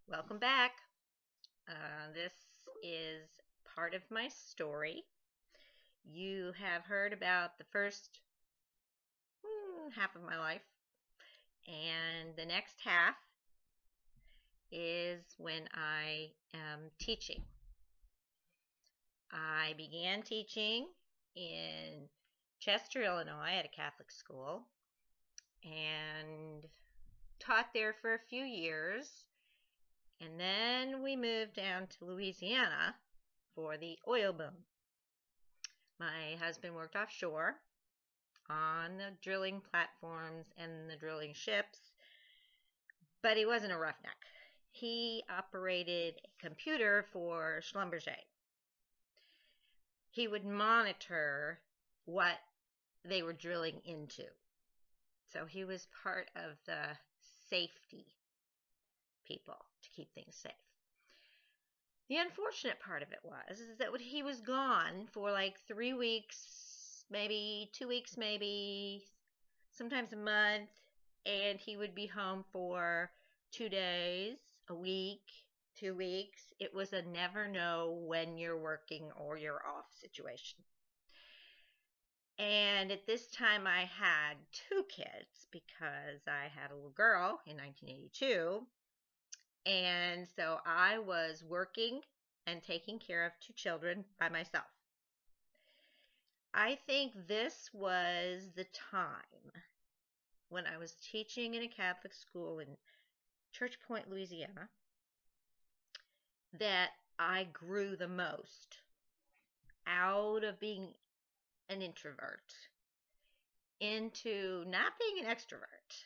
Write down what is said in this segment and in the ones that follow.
Welcome back. This is part of my story. You have heard about the first half of my life, and the next half is when I am teaching. I began teaching in Chester, Illinois at a Catholic school and taught there for a few years. And then we moved down to Louisiana for the oil boom. My husband worked offshore on the drilling platforms and the drilling ships, but he wasn't a roughneck. He operated a computer for Schlumberger. He would monitor what they were drilling into. So he was part of the safety people to keep things safe. The unfortunate part of it is that he was gone for like 3 weeks, maybe 2 weeks, maybe sometimes a month, and he would be home for 2 days, a week, 2 weeks. It was a never know when you're working or you're off situation. And at this time, I had 2 kids because I had a little girl in 1982. And so I was working and taking care of 2 children by myself. I think this was the time when I was teaching in a Catholic school in Church Point, Louisiana, that I grew the most out of being an introvert into not being an extrovert.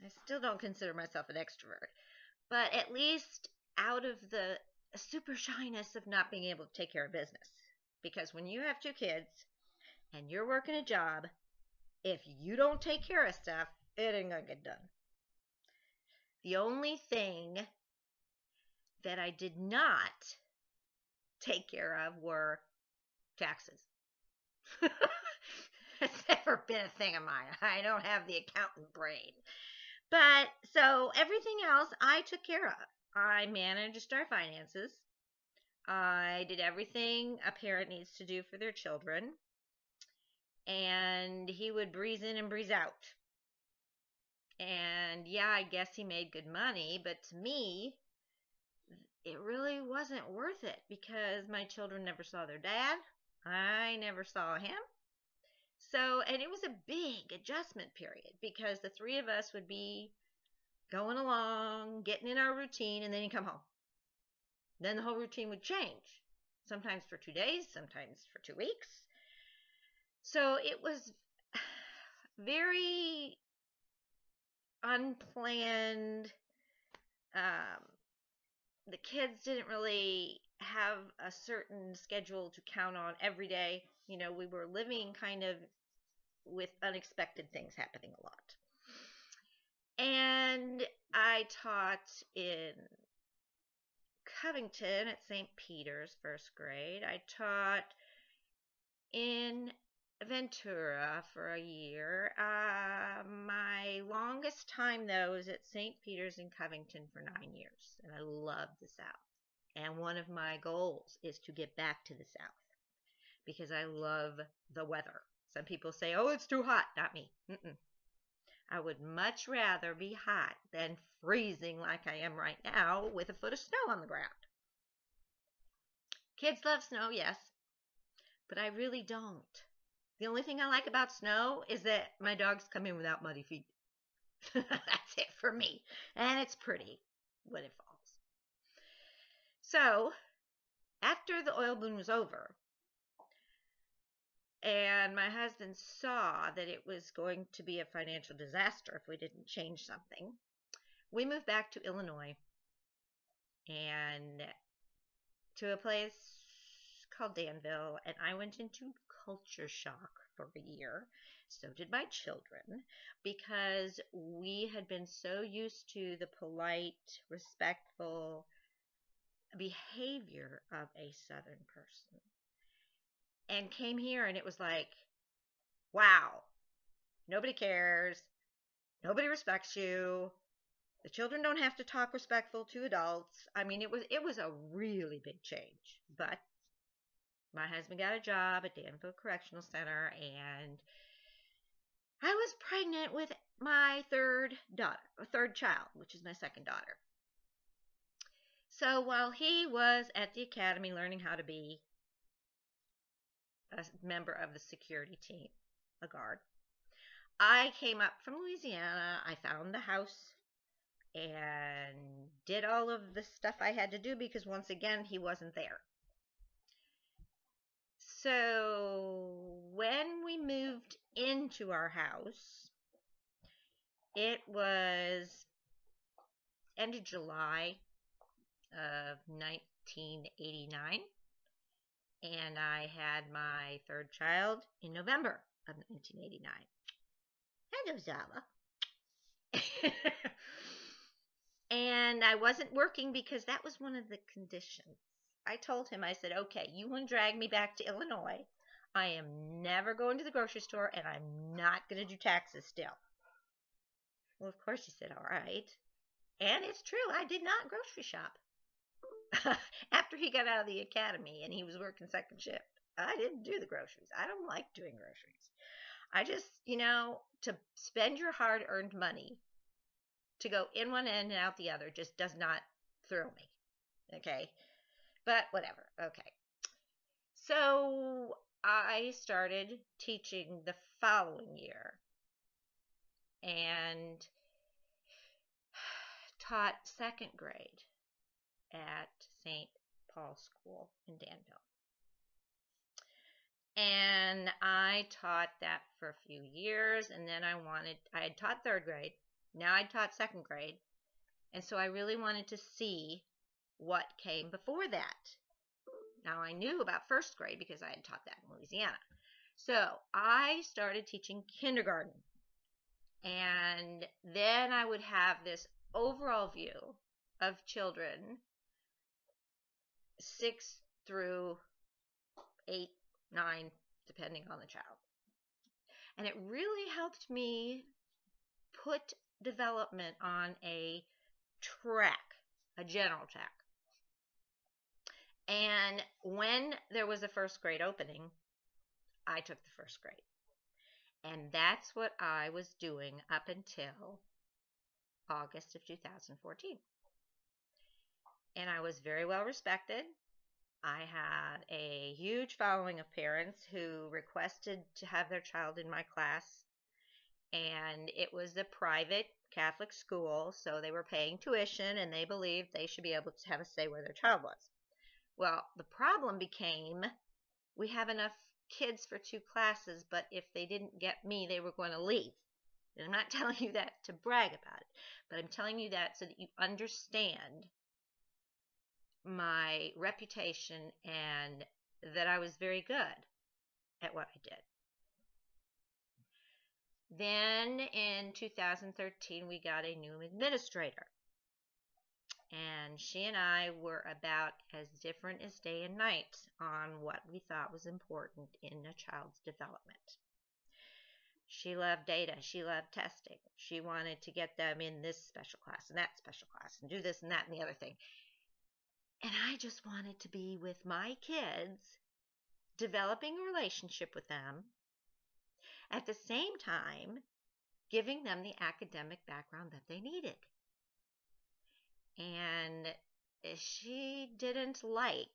I still don't consider myself an extrovert, but at least out of the super shyness of not being able to take care of business. Because when you have 2 kids and you're working a job, if you don't take care of stuff, it ain't gonna get done. The only thing that I did not take care of were taxes. It's never been a thing of mine. I don't have the accountant brain. But so everything else I took care of. I managed our finances. I did everything a parent needs to do for their children. And he would breeze in and breeze out. And yeah, I guess he made good money, but to me, it really wasn't worth it because my children never saw their dad. I never saw him. So, and it was a big adjustment period because the 3 of us would be going along, getting in our routine, and then you come home. Then the whole routine would change, sometimes for 2 days, sometimes for 2 weeks. So it was very unplanned. The kids didn't really have a certain schedule to count on every day. We were living kind of with unexpected things happening a lot. And I taught in Covington at St. Peter's, first grade. I taught in Ventura for a year. My longest time, though, was at St. Peter's in Covington for 9 years, and I loved the South. And one of my goals is to get back to the South because I love the weather. Some people say, oh, it's too hot. Not me. I would much rather be hot than freezing like I am right now with a foot of snow on the ground. Kids love snow, yes, but I really don't. The only thing I like about snow is that my dogs come in without muddy feet. That's it for me. And it's pretty when it falls. So, after the oil boom was over, and my husband saw that it was going to be a financial disaster if we didn't change something, we moved back to Illinois and to a place called Danville, and I went into culture shock for a year. So did my children, because we had been so used to the polite, respectful behavior of a Southern person. And came here and it was like, wow, nobody cares. Nobody respects you. The children don't have to talk respectful to adults. I mean, it was a really big change. But my husband got a job at Danville Correctional Center, and I was pregnant with my third child, which is my second daughter. So while he was at the academy learning how to be a member of the security team, a guard, I came up from Louisiana. I found the house and did all of the stuff I had to do because, once again, he wasn't there. So when we moved into our house, it was end of July of 1989, and I had my third child in November of 1989. Hello, Zava. And I wasn't working because that was one of the conditions. I told him, I said, okay, you want to drag me back to Illinois. I am never going to the grocery store, and I'm not going to do taxes still. Well, of course, he said, all right. And it's true, I did not grocery shop. After he got out of the academy and he was working second shift, I didn't do the groceries. I don't like doing groceries. I just, to spend your hard-earned money to go in one end and out the other just does not thrill me. Okay? But whatever. Okay. So I started teaching the following year and taught second grade at St. Paul School in Danville. And I taught that for a few years, and then I had taught third grade. Now I taught second grade. And so I really wanted to see what came before that. Now I knew about first grade because I had taught that in Louisiana. So I started teaching kindergarten. And then I would have this overall view of children 6 through 8, 9, depending on the child. And it really helped me put development on a track, a general track. And when there was a first grade opening, I took the first grade. And that's what I was doing up until August of 2014. And I was very well respected. I had a huge following of parents who requested to have their child in my class. And it was a private Catholic school, so they were paying tuition, and they believed they should be able to have a say where their child was. Well, the problem became we have enough kids for 2 classes, but if they didn't get me, they were going to leave. And I'm not telling you that to brag about it, but I'm telling you that so that you understand my reputation and that I was very good at what I did. Then in 2013, we got a new administrator. And she and I were about as different as day and night on what we thought was important in a child's development. She loved data. She loved testing. She wanted to get them in this special class and that special class and do this and that and the other thing. And I just wanted to be with my kids, developing a relationship with them, at the same time giving them the academic background that they needed. And she didn't like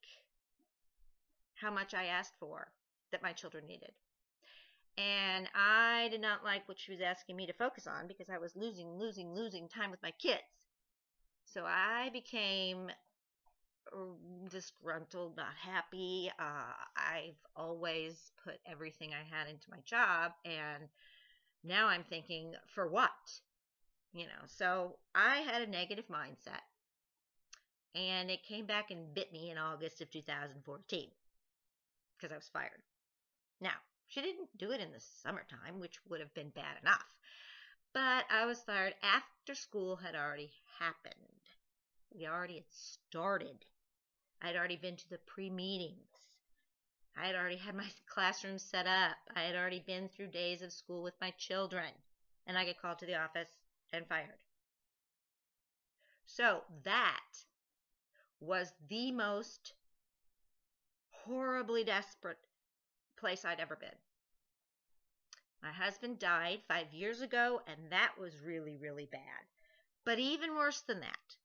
how much I asked for that my children needed. And I did not like what she was asking me to focus on because I was losing time with my kids. So I became disgruntled, not happy. I've always put everything I had into my job, and now I'm thinking, for what? So I had a negative mindset. And it came back and bit me in August of 2014 because I was fired. Now, she didn't do it in the summertime, which would have been bad enough. But I was fired after school had already happened. We already had started. I had already been to the pre-meetings. I had already had my classroom set up. I had already been through days of school with my children. And I get called to the office and fired. So that was the most horribly desperate place I'd ever been. My husband died 5 years ago, and that was really, really bad. But even worse than that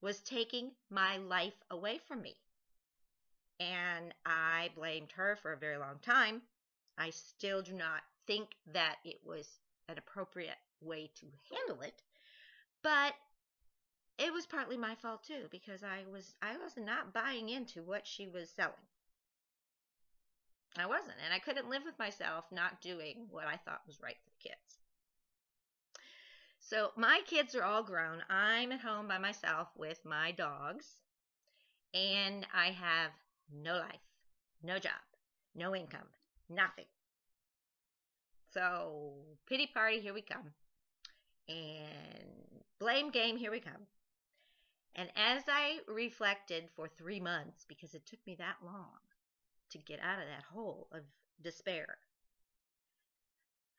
was taking my life away from me. And I blamed her for a very long time. I still do not think that it was an appropriate way to handle it, but it was partly my fault too, because I was not buying into what she was selling. I wasn't, and I couldn't live with myself not doing what I thought was right for the kids. So my kids are all grown. I'm at home by myself with my dogs, and I have no life, no job, no income, nothing. So pity party, here we come. And blame game, here we come. And as I reflected for 3 months, because it took me that long to get out of that hole of despair,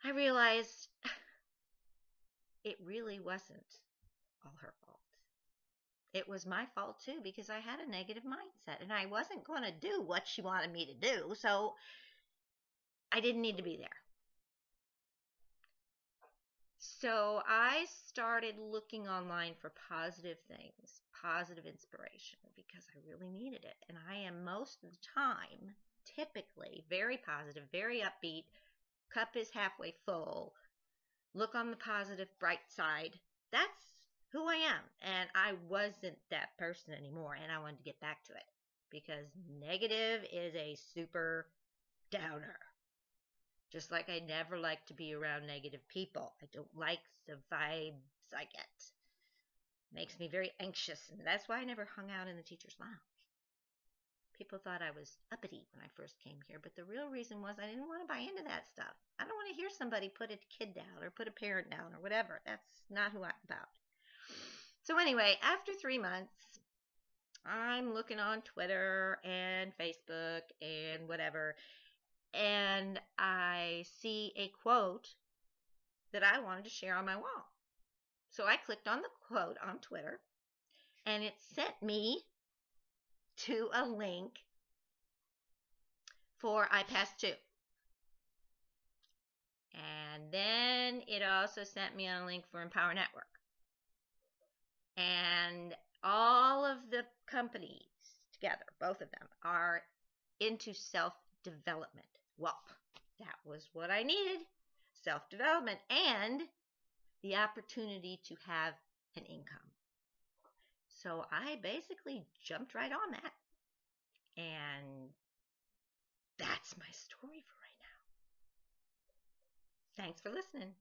I realized it really wasn't all her fault. It was my fault too, because I had a negative mindset and I wasn't going to do what she wanted me to do. So I didn't need to be there. So I started looking online for positive things, positive inspiration, because I really needed it. And I am most of the time typically very positive, very upbeat. Cup is halfway full. Look on the positive, bright side. That's who I am. And I wasn't that person anymore. And I wanted to get back to it because negative is a super downer. Just like I never like to be around negative people. I don't like the vibes I get. Makes me very anxious, and that's why I never hung out in the teacher's lounge. People thought I was uppity when I first came here, but the real reason was I didn't want to buy into that stuff. I don't want to hear somebody put a kid down or put a parent down or whatever. That's not who I'm about. So anyway, after 3 months, I'm looking on Twitter and Facebook and whatever, and I see a quote that I wanted to share on my wall. So I clicked on the quote on Twitter, and it sent me to a link for iPass 2. And then it also sent me on a link for Empower Network. And all of the companies together, both of them, are into self-development. Well, that was what I needed. Self-development and the opportunity to have an income. So I basically jumped right on that. And that's my story for right now. Thanks for listening.